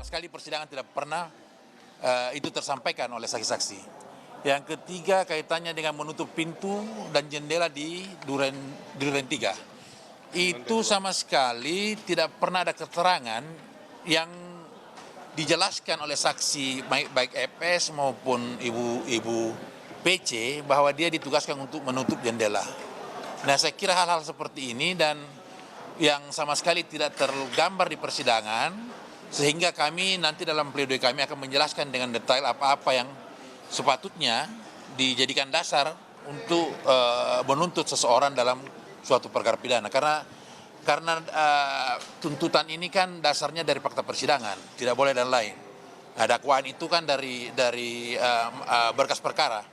Sama sekali persidangan tidak pernah itu tersampaikan oleh saksi-saksi. Yang ketiga kaitannya dengan menutup pintu dan jendela di Duren 3. Itu sama sekali tidak pernah ada keterangan yang dijelaskan oleh saksi baik FS maupun ibu PC bahwa dia ditugaskan untuk menutup jendela. Nah, saya kira hal-hal seperti ini dan yang sama sekali tidak tergambar di persidangan, sehingga kami nanti dalam pledoi kami akan menjelaskan dengan detail apa-apa yang sepatutnya dijadikan dasar untuk menuntut seseorang dalam suatu perkara pidana. Karena tuntutan ini kan dasarnya dari fakta persidangan, tidak boleh dan lain. Nah, dakwaan itu kan dari berkas perkara.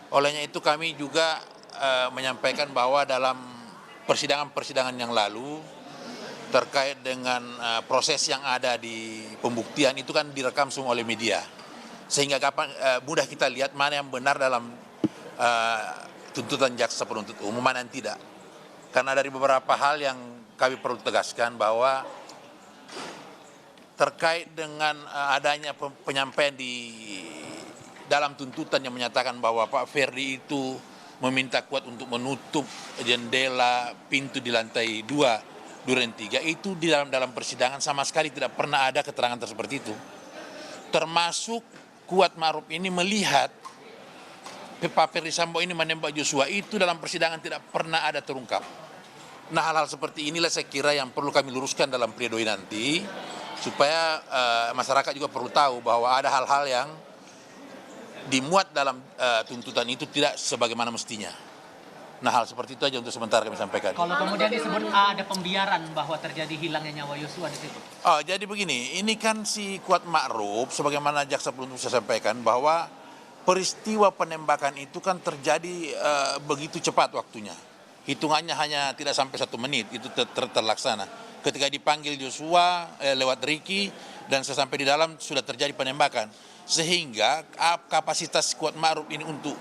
Olehnya itu kami juga menyampaikan bahwa dalam persidangan-persidangan yang lalu terkait dengan proses yang ada di pembuktian itu kan direkam semua oleh media. Sehingga mudah kita lihat mana yang benar dalam tuntutan jaksa penuntut umum, mana yang tidak. Karena dari beberapa hal yang kami perlu tegaskan bahwa terkait dengan adanya penyampaian di dalam tuntutan yang menyatakan bahwa Pak Ferdi itu meminta Kuat untuk menutup jendela pintu di lantai 2 Duren 3, itu di dalam persidangan sama sekali tidak pernah ada keterangan seperti itu. Termasuk Kuat Ma'ruf ini melihat Pak Ferdi Sambo ini menembak Joshua, itu dalam persidangan tidak pernah ada terungkap. Nah, hal-hal seperti inilah saya kira yang perlu kami luruskan dalam pledoi nanti, supaya masyarakat juga perlu tahu bahwa ada hal-hal yang dimuat dalam tuntutan itu tidak sebagaimana mestinya. Nah, hal seperti itu aja untuk sementara kami sampaikan. Kalau kemudian disebut ada pembiaran bahwa terjadi hilangnya nyawa Yosua di situ. Oh, jadi begini, ini kan si Kuat Ma'ruf, sebagaimana jaksa penuntut saya sampaikan bahwa peristiwa penembakan itu kan terjadi begitu cepat waktunya. Hitungannya hanya tidak sampai 1 menit itu terlaksana. Ketika dipanggil Joshua lewat Ricky dan sesampai di dalam sudah terjadi penembakan. Sehingga kapasitas Kuat Ma'ruf ini untuk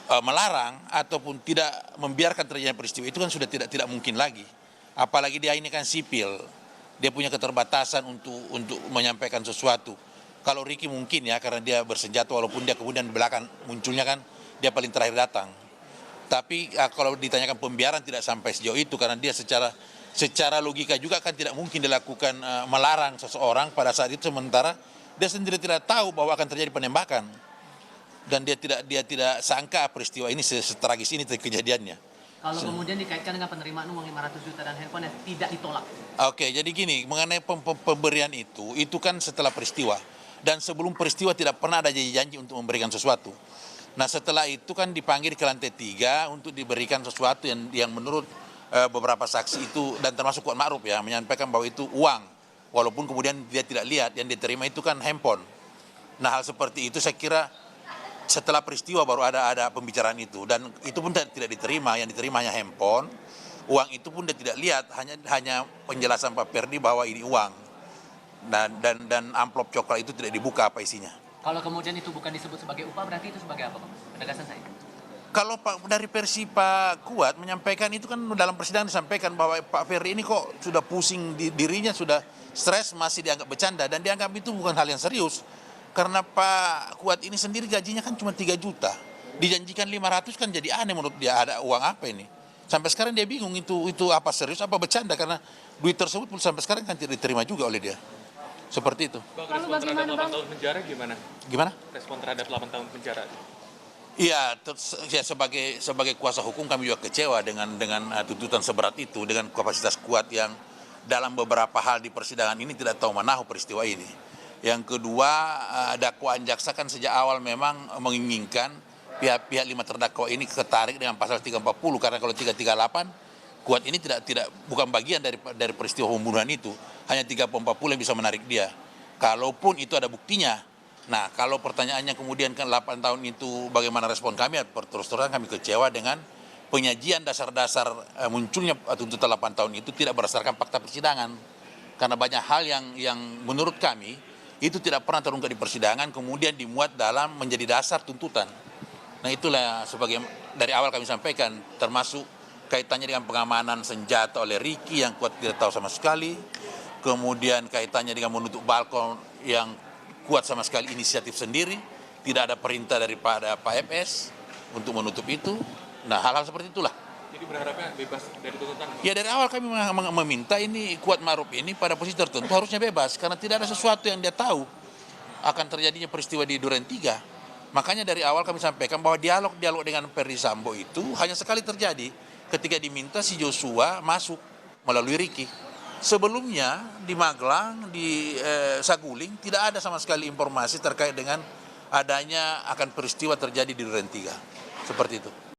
melarang ataupun tidak membiarkan terjadi peristiwa itu kan sudah tidak mungkin lagi. Apalagi dia ini kan sipil, dia punya keterbatasan untuk menyampaikan sesuatu. Kalau Ricky mungkin ya, karena dia bersenjata, walaupun dia kemudian di belakang munculnya kan dia paling terakhir datang. Tapi kalau ditanyakan pembiaran tidak sampai sejauh itu, karena dia secara logika juga kan tidak mungkin dilakukan melarang seseorang pada saat itu, sementara dia sendiri tidak tahu bahwa akan terjadi penembakan. Dan dia tidak sangka peristiwa ini setragis ini kejadiannya. Kalau kemudian dikaitkan dengan penerimaan uang 500 juta dan handphone yang tidak ditolak. Oke, jadi gini, mengenai pemberian itu kan setelah peristiwa. Dan sebelum peristiwa tidak pernah ada janji untuk memberikan sesuatu. Nah, setelah itu kan dipanggil ke lantai 3 untuk diberikan sesuatu yang menurut beberapa saksi itu, dan termasuk Kuat Ma'ruf ya, menyampaikan bahwa itu uang. Walaupun kemudian dia tidak lihat, yang diterima itu kan handphone. Nah, hal seperti itu saya kira setelah peristiwa baru ada pembicaraan itu, dan itu pun tidak diterima, yang diterima hanya handphone. Uang itu pun dia tidak lihat, hanya penjelasan Pak Ferdi bahwa ini uang. Dan amplop coklat itu tidak dibuka apa isinya. Kalau kemudian itu bukan disebut sebagai upah, berarti itu sebagai apa, Pak? Penegasan saya. Kalau dari versi Pak Kuat menyampaikan itu kan dalam persidangan disampaikan bahwa Pak Ferdi ini kok sudah pusing dirinya, sudah stres, masih dianggap bercanda, dan dianggap itu bukan hal yang serius. Karena Pak Kuat ini sendiri gajinya kan cuma 3 juta. Dijanjikan 500 kan jadi aneh menurut dia, ada uang apa ini. Sampai sekarang dia bingung itu apa serius, apa bercanda, karena duit tersebut pun sampai sekarang kan tidak diterima juga oleh dia. Seperti itu. Bang, respon terhadap 8 tahun penjara gimana? Gimana? Respon terhadap 8 tahun penjara. Iya, ya sebagai kuasa hukum kami juga kecewa dengan tuntutan seberat itu, dengan kapasitas Kuat yang dalam beberapa hal di persidangan ini tidak tahu menahu peristiwa ini. Yang kedua, dakwaan jaksa kan sejak awal memang menginginkan pihak-pihak 5 terdakwa ini ketarik dengan pasal 340, karena kalau 338 Kuat ini bukan bagian dari peristiwa pembunuhan itu, hanya 340 yang bisa menarik dia. Kalaupun itu ada buktinya. Nah, kalau pertanyaannya kemudian kan 8 tahun itu bagaimana respon kami? Terus terang kami kecewa dengan penyajian dasar-dasar munculnya tuntutan 8 tahun itu tidak berdasarkan fakta persidangan. Karena banyak hal yang menurut kami itu tidak pernah terungkap di persidangan, kemudian dimuat dalam menjadi dasar tuntutan. Nah, itulah sebagai dari awal kami sampaikan, termasuk kaitannya dengan pengamanan senjata oleh Ricky yang Kuat tidak tahu sama sekali, kemudian kaitannya dengan menutup balkon yang kuat sama sekali inisiatif sendiri, tidak ada perintah daripada Pak FS untuk menutup itu. Nah, hal-hal seperti itulah. Jadi berharapnya bebas dari tuntutan. Ya dari awal kami meminta ini Kuat Maruf ini pada posisi tertentu harusnya bebas karena tidak ada sesuatu yang dia tahu akan terjadinya peristiwa di Duren 3. Makanya dari awal kami sampaikan bahwa dialog dengan Ferdy Sambo itu hanya sekali terjadi ketika diminta si Joshua masuk melalui Ricky. Sebelumnya di Magelang, di Saguling tidak ada sama sekali informasi terkait dengan adanya akan peristiwa terjadi di Duren 3. Seperti itu.